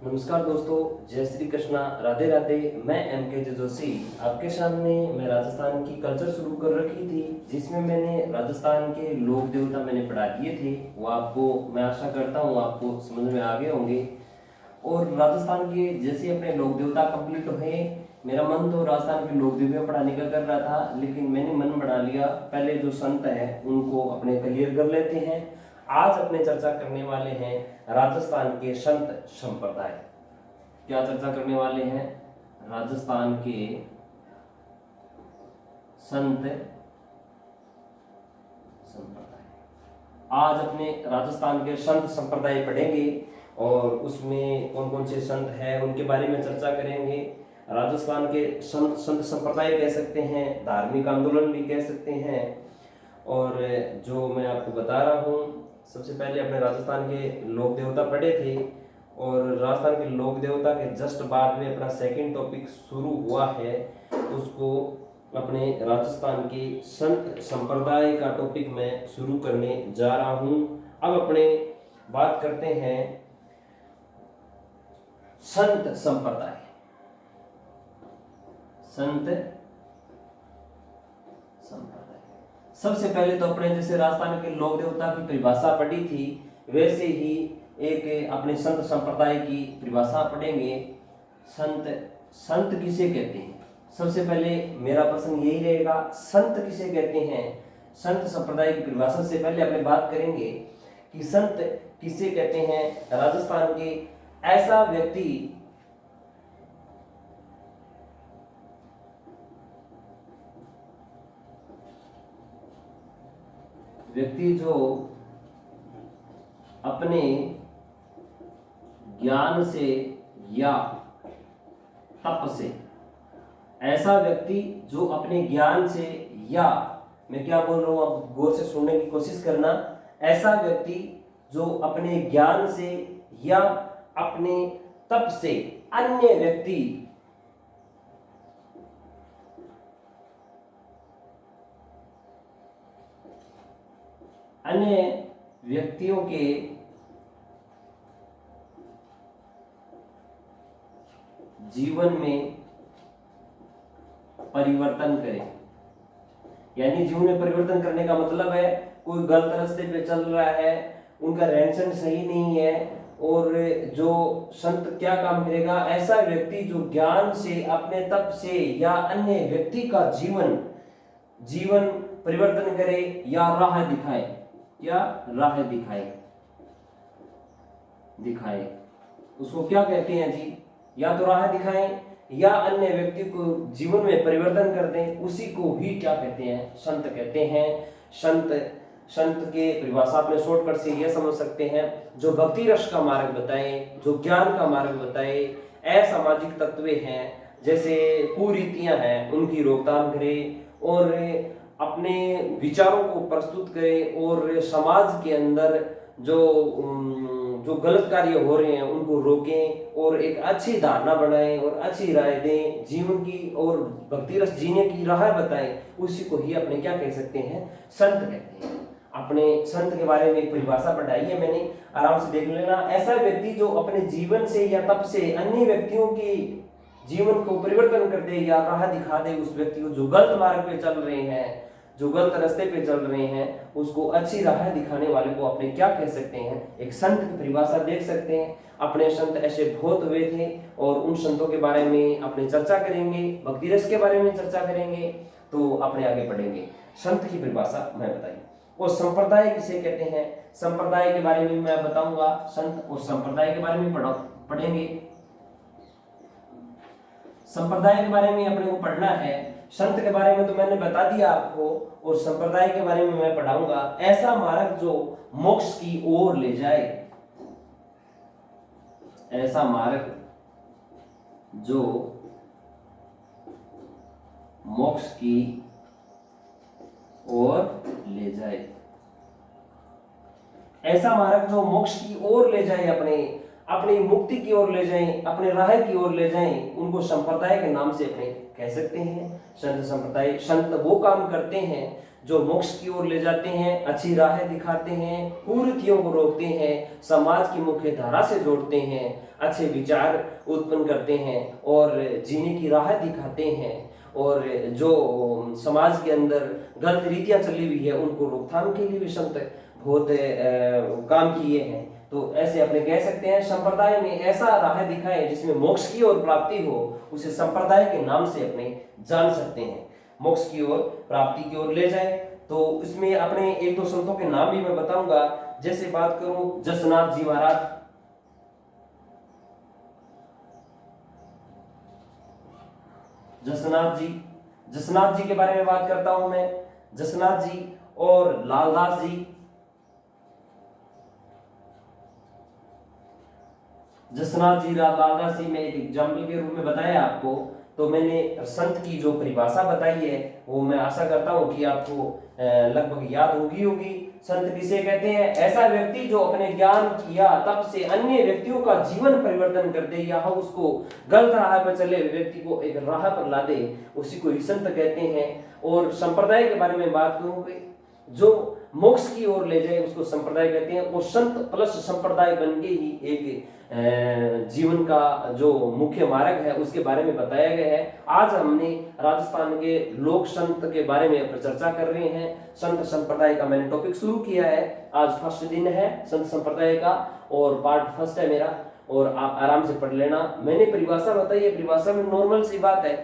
नमस्कार दोस्तों, जय श्री कृष्णा, राधे राधे। मैं MK जोशी आपके सामने मैं राजस्थान की कल्चर शुरू कर रखी थी, जिसमें मैंने राजस्थान के लोक देवता मैंने पढ़ा दिए थे। वो आपको मैं आशा करता हूँ आपको समझ में आ गए होंगे। और राजस्थान के जैसे अपने लोक देवता कंप्लीट हुए, मेरा मन तो राजस्थान के लोक देवता पढ़ाने का कर रहा था, लेकिन मैंने मन बढ़ा लिया पहले जो संत है उनको अपने क्लियर कर लेते हैं। आज अपने चर्चा करने वाले हैं राजस्थान के संत संप्रदाय। क्या चर्चा करने वाले हैं? राजस्थान के संत संप्रदाय। आज अपने राजस्थान के संत संप्रदाय पढ़ेंगे और उसमें कौन कौन से संत हैं उनके बारे में चर्चा करेंगे। राजस्थान के संत संप्रदाय कह सकते हैं, धार्मिक आंदोलन भी कह सकते हैं। और जो मैं आपको बता रहा हूँ, सबसे पहले अपने राजस्थान के लोक देवता पढ़े थे और राजस्थान के लोक देवता के जस्ट बाद में अपना सेकंड टॉपिक शुरू हुआ है। उसको अपने राजस्थान के संत संप्रदाय का टॉपिक मैं शुरू करने जा रहा हूँ। अब अपने बात करते हैं संत संप्रदाय। संत संप्रदाय सबसे पहले तो अपने जैसे राजस्थान के लोक देवता की परिभाषा पढ़ी थी, वैसे ही एक अपने संत संप्रदाय की परिभाषा पढ़ेंगे। संत संत किसे कहते हैं? सबसे पहले मेरा प्रश्न यही रहेगा, संत किसे कहते हैं? संत संप्रदाय की परिभाषा से पहले अपने बात करेंगे कि संत किसे कहते हैं। राजस्थान के ऐसा व्यक्ति जो अपने ज्ञान से या तप से, ऐसा व्यक्ति जो अपने ज्ञान से या, मैं क्या बोल रहा हूं आप गौर से सुनने की कोशिश करना, ऐसा व्यक्ति जो अपने ज्ञान से या अपने तप से अन्य व्यक्तियों के जीवन में परिवर्तन करे। यानी जीवन में परिवर्तन करने का मतलब है कोई गलत रास्ते पे चल रहा है, उनका रहन सहन सही नहीं है, और जो संत क्या काम करेगा? ऐसा व्यक्ति जो ज्ञान से, अपने तप से या अन्य व्यक्ति का जीवन परिवर्तन करे या राह दिखाए, या राह दिखाए उसको क्या कहते हैं जी? या तो राह दिखाएं या अन्य व्यक्ति को जीवन में परिवर्तन कर दें, उसी को ही क्या कहते हैं? संत कहते हैं। संत के परिभाषा अपने शॉर्टकट से यह समझ सकते हैं, जो भक्ति रस का मार्ग बताए, जो ज्ञान का मार्ग बताए, असामाजिक तत्व हैं जैसे कुरीतियां हैं उनकी रोकथाम करे, और अपने विचारों को प्रस्तुत करें, और समाज के अंदर जो गलत कार्य हो रहे हैं उनको रोकें, और एक अच्छी धारणा बनाएं और अच्छी राय दें, जीवन की और भक्ति रस जीने की राह बताएं, उसी को ही अपने क्या कह सकते हैं? संत कहते हैं। अपने संत के बारे में एक परिभाषा पढ़ाई है मैंने, आराम से देख लेना। ऐसा व्यक्ति जो अपने जीवन से या तप से अन्य व्यक्तियों के जीवन को परिवर्तन कर दे या राह दिखा दे, उस व्यक्ति को जो गलत मार्ग पे चल रहे हैं, जो गलत रास्ते पे चल रहे हैं, उसको अच्छी राह दिखाने वाले को अपने क्या कह सकते हैं? एक संत की परिभाषा देख सकते हैं। अपने संत ऐसे बहुत हुए थे और उन संतों के बारे में अपने चर्चा करेंगे, भक्ति रस के बारे में चर्चा करेंगे, तो अपने आगे बढ़ेंगे। संत की परिभाषा मैं बताइए। और संप्रदाय किसे कहते हैं? संप्रदाय के बारे में मैं बताऊंगा। संत और संप्रदाय के बारे में पढ़ेंगे। संप्रदाय के बारे में अपने को पढ़ना है। संत के बारे में तो मैंने बता दिया आपको, और संप्रदाय के बारे में मैं पढ़ाऊंगा। ऐसा मार्ग जो मोक्ष की ओर ले जाए, ऐसा मार्ग जो मोक्ष की ओर ले जाए, ऐसा मार्ग जो मोक्ष की ओर ले जाए, अपनी मुक्ति की ओर ले जाएं, अपने राह की ओर ले जाएं, उनको संप्रदाय के नाम से अपने कह सकते हैं। संत संप्रदाय। संत वो काम करते हैं जो मोक्ष की ओर ले जाते हैं, अच्छी राहें दिखाते हैं, कुरीतियों को रोकते हैं, समाज की मुख्य धारा से जोड़ते हैं, अच्छे विचार उत्पन्न करते हैं और जीने की राह दिखाते हैं, और जो समाज के अंदर गलत रीतियां चली हुई है उनको रोकथाम के लिए भी संत बहुत काम किए हैं। तो ऐसे अपने कह सकते हैं संप्रदाय में ऐसा राह दिखाए जिसमें मोक्ष की ओर प्राप्ति हो, उसे संप्रदाय के नाम से अपने जान सकते हैं, मोक्ष की ओर प्राप्ति की ओर ले जाए। तो इसमें अपने एक दो संतों के नाम भी मैं बताऊंगा। जैसे बात करूं जसनाथ जी महाराज, जसनाथ जी के बारे में बात करता हूं मैं। जसनाथ जी और लालदास जी। जसनाथ जी, लालदास जी में एक एग्जाम्पल के रूप में बताया आपको। तो मैंने संत की जो परिभाषा बताई है वो मैं आशा करता हूं कि आपको लगभग याद होगी। संत किसे कहते हैं? ऐसा व्यक्ति जो अपने ज्ञान किया तब से अन्य व्यक्तियों का जीवन परिवर्तन कर दे या उसको गलत राह पर चले व्यक्ति को एक राह पर ला दे, उसी को ही संत कहते हैं। और संप्रदाय के बारे में बात करूंगी, जो मोक्ष की ओर ले जाए उसको संप्रदाय कहते हैं। वो संत प्लस संप्रदाय बन के ही एक जीवन का जो मुख्य मार्ग है उसके बारे में बताया गया है। आज हमने राजस्थान के लोक संत के बारे में चर्चा कर रहे हैं। संत संप्रदाय का मैंने टॉपिक शुरू किया है। आज फर्स्ट दिन है संत संप्रदाय का और पार्ट फर्स्ट है मेरा, और आप आराम से पढ़ लेना। मैंने परिभाषा बताई है, परिभाषा में नॉर्मल सी बात है।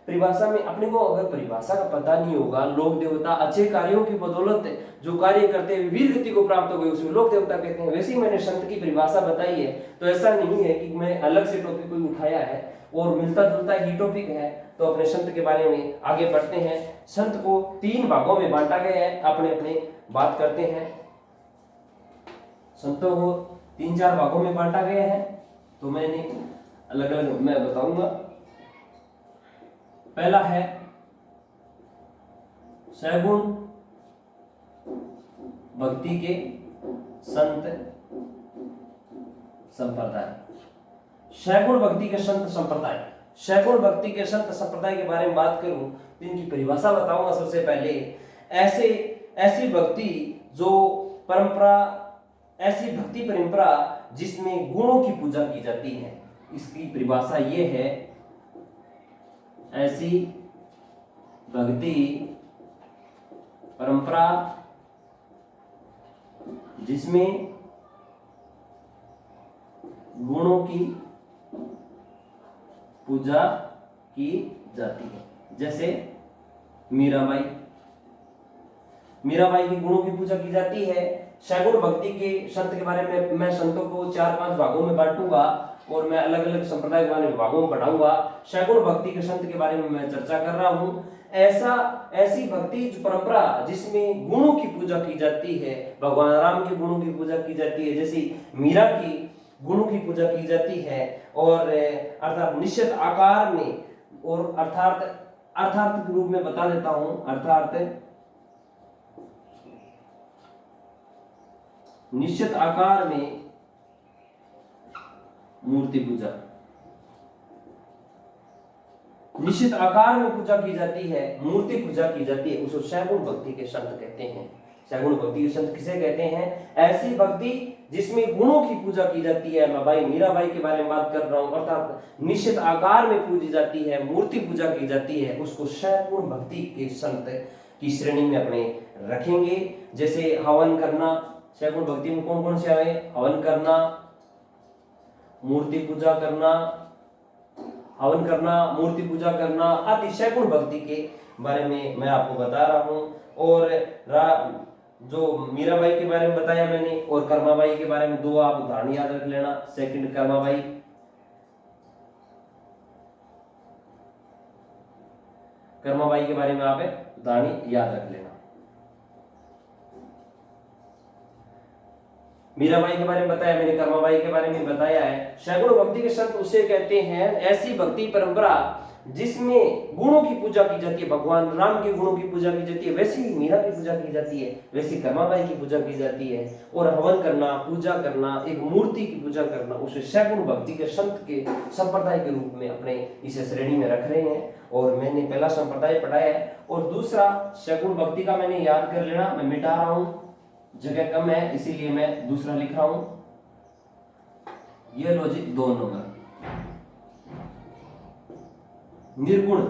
परिभाषा में अपने को अगर परिभाषा का पता नहीं होगा, लोक देवता अच्छे कार्यों की बदौलत जो कार्य करते हुए वीर गति को प्राप्त हो गए उसे लोक देवता कहते हैं। वैसे ही मैंने संत की परिभाषा बताई है। तो ऐसा नहीं है कि मैं अलग से टॉपिक कोई उठाया है, और मिलता जुलता ही टॉपिक है। तो अपने संत के बारे में आगे बढ़ते हैं। संत को 3 भागों में बांटा गया है, अपने अपने बात करते हैं। संतों को 3-4 भागों में बांटा गया है, तो मैंने अलग अलग मैं बताऊंगा। पहला है सैगुण भक्ति के संत संप्रदाय। सैगुण भक्ति के संत संप्रदाय, सैगुण भक्ति के संत संप्रदाय के बारे में बात करूं तो इनकी परिभाषा बताऊंगा। सबसे पहले ऐसी भक्ति जो परंपरा, ऐसी भक्ति परंपरा जिसमें गुणों की पूजा की जाती है। इसकी परिभाषा ये है, ऐसी भक्ति परंपरा जिसमें गुणों की पूजा की जाती है। जैसे मीराबाई की गुणों की पूजा की जाती है। सैगुण भक्ति के संत के बारे में मैं संतों को 4-5 भागों में बांटूंगा और मैं अलग अलग संप्रदाय के बारे में भागों में पढ़ाऊंगा। सैगुण भक्ति के संत के बारे में मैं चर्चा कर रहा हूं। ऐसी भक्ति परंपरा जिसमें गुणों की पूजा की जाती है, भगवान राम के गुणों की पूजा की जाती है, जैसे मीरा की गुणों की पूजा की जाती है, और अर्थात निश्चित आकार में, और अर्थात के रूप में बता देता हूं, अर्थात निश्चित आकार में मूर्ति पूजा, निश्चित आकार में पूजा की जाती है, मूर्ति पूजा की जाती है, उसको सैगुण भक्ति के संत कहते हैं। सैगुण भक्ति के संत किसे कहते हैं? ऐसी भक्ति जिसमें गुणों की पूजा की जाती है। मैं भाई मीराबाई के बारे में बात कर रहा हूं, अर्थात निश्चित आकार में पूजी जाती है, मूर्ति पूजा की जाती है, उसको सैगुण भक्ति के संत की श्रेणी में अपने रखेंगे। जैसे हवन करना, सैगुण भक्ति में कौन कौन से आए? हवन करना, मूर्ति पूजा करना, हवन करना, मूर्ति पूजा करना आदि सैगुण भक्ति के बारे में मैं आपको बता रहा हूं। और जो मीराबाई के बारे में बताया मैंने, और कर्माबाई के बारे में 2 आप उदाहरण याद रख लेना। सेकंड कर्माबाई, कर्माबाई के बारे में आप उदाहरण याद रख लेना। मीराबाई के बारे में बताया मैंने, कर्माबाई के बारे में बताया है। सैगुण भक्ति के संत उसे कहते हैं ऐसी भक्ति परंपरा जिसमें गुणों की पूजा की जाती है, भगवान राम के गुणों की पूजा की जाती है, वैसे ही मीरा की पूजा की जाती है, वैसी कर्माबाई की पूजा की जाती है। और हवन करना, पूजा करना, एक मूर्ति की पूजा करना, उसे सगुण भक्ति के संत के संप्रदाय के रूप में अपने इसे श्रेणी में रख रहे हैं। और मैंने पहला संप्रदाय पढ़ाया है। और दूसरा सगुण भक्ति का मैंने याद कर लेना, मैं मिटा रहा हूं, जगह कम है इसीलिए मैं दूसरा लिख रहा हूं। ये लो जी 2 नंबर, निर्गुण